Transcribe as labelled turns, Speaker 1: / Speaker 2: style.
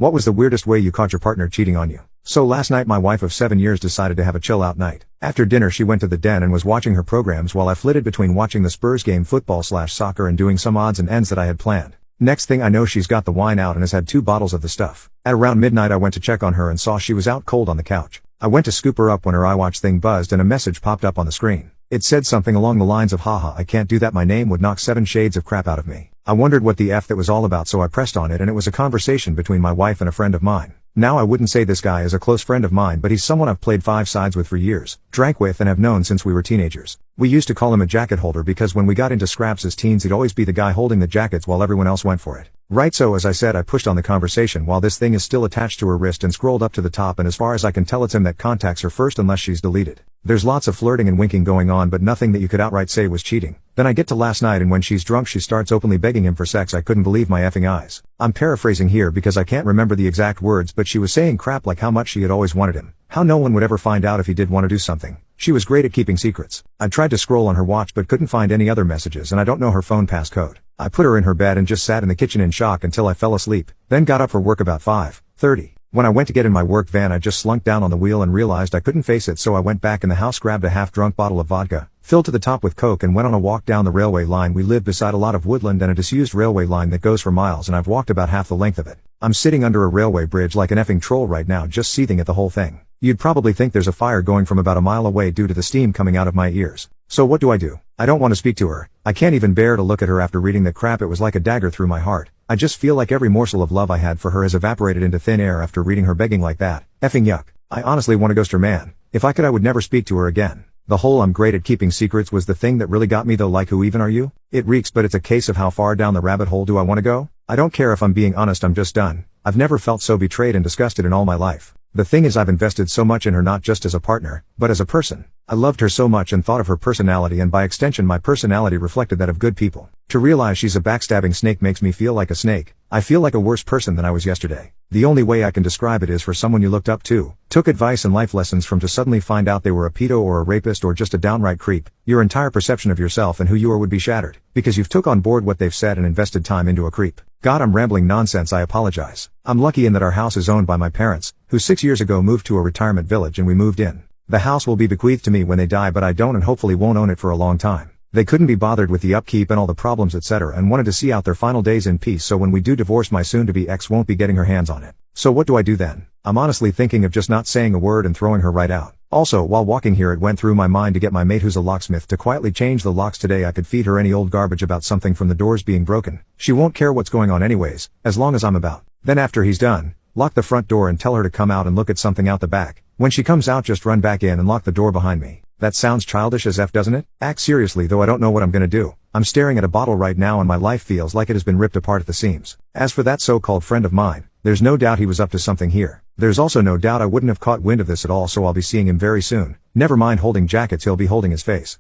Speaker 1: What was the weirdest way you caught your partner cheating on you? So last night my wife of 7 years decided to have a chill out night. After dinner she went to the den and was watching her programs while I flitted between watching the Spurs game football/soccer and doing some odds and ends that I had planned. Next thing I know she's got the wine out and has had 2 bottles of the stuff. At around midnight I went to check on her and saw she was out cold on the couch. I went to scoop her up when her iWatch thing buzzed and a message popped up on the screen. It said something along the lines of haha I can't do that, my name would knock 7 shades of crap out of me. I wondered what the F that was all about, so I pressed on it and it was a conversation between my wife and a friend of mine. Now I wouldn't say this guy is a close friend of mine, but he's someone I've played 5 sides with for years, drank with and have known since we were teenagers. We used to call him a jacket holder because when we got into scraps as teens he'd always be the guy holding the jackets while everyone else went for it. Right, so as I said, I pushed on the conversation while this thing is still attached to her wrist and scrolled up to the top, and as far as I can tell it's him that contacts her first unless she's deleted. There's lots of flirting and winking going on but nothing that you could outright say was cheating. Then I get to last night and when she's drunk she starts openly begging him for sex. I couldn't believe my effing eyes. I'm paraphrasing here because I can't remember the exact words, but she was saying crap like how much she had always wanted him, how no one would ever find out if he did want to do something. She was great at keeping secrets. I tried to scroll on her watch but couldn't find any other messages and I don't know her phone passcode. I put her in her bed and just sat in the kitchen in shock until I fell asleep, then got up for work about 5:30. When I went to get in my work van I just slunk down on the wheel and realized I couldn't face it, so I went back in the house, grabbed a half-drunk bottle of vodka, filled to the top with Coke and went on a walk down the railway line. We live beside a lot of woodland and a disused railway line that goes for miles and I've walked about half the length of it. I'm sitting under a railway bridge like an effing troll right now, just seething at the whole thing. You'd probably think there's a fire going from about a mile away due to the steam coming out of my ears. So what do? I don't want to speak to her. I can't even bear to look at her after reading that crap. It was like a dagger through my heart. I just feel like every morsel of love I had for her has evaporated into thin air after reading her begging like that. Effing yuck. I honestly want to ghost her, man. If I could I would never speak to her again. The whole I'm great at keeping secrets was the thing that really got me though. Like, who even are you? It reeks, but it's a case of how far down the rabbit hole do I want to go? I don't care if I'm being honest, I'm just done. I've never felt so betrayed and disgusted in all my life. The thing is I've invested so much in her, not just as a partner, but as a person. I loved her so much and thought of her personality, and by extension my personality reflected that of good people. To realize she's a backstabbing snake makes me feel like a snake. I feel like a worse person than I was yesterday. The only way I can describe it is for someone you looked up to, took advice and life lessons from, to suddenly find out they were a pedo or a rapist or just a downright creep. Your entire perception of yourself and who you are would be shattered, because you've took on board what they've said and invested time into a creep. God, I'm rambling nonsense, I apologize. I'm lucky in that our house is owned by my parents, who 6 years ago moved to a retirement village and we moved in. The house will be bequeathed to me when they die, but I don't and hopefully won't own it for a long time. They couldn't be bothered with the upkeep and all the problems etc. and wanted to see out their final days in peace, so when we do divorce my soon-to-be ex won't be getting her hands on it. So what do then? I'm honestly thinking of just not saying a word and throwing her right out. Also, while walking here it went through my mind to get my mate who's a locksmith to quietly change the locks today. I could feed her any old garbage about something from the doors being broken. She won't care what's going on anyways, as long as I'm about. Then after he's done, lock the front door and tell her to come out and look at something out the back. When she comes out just run back in and lock the door behind me. That sounds childish as F, doesn't it? Act seriously though, I don't know what I'm gonna do. I'm staring at a bottle right now and my life feels like it has been ripped apart at the seams. As for that so-called friend of mine, there's no doubt he was up to something here. There's also no doubt I wouldn't have caught wind of this at all, so I'll be seeing him very soon. Never mind holding jackets, he'll be holding his face.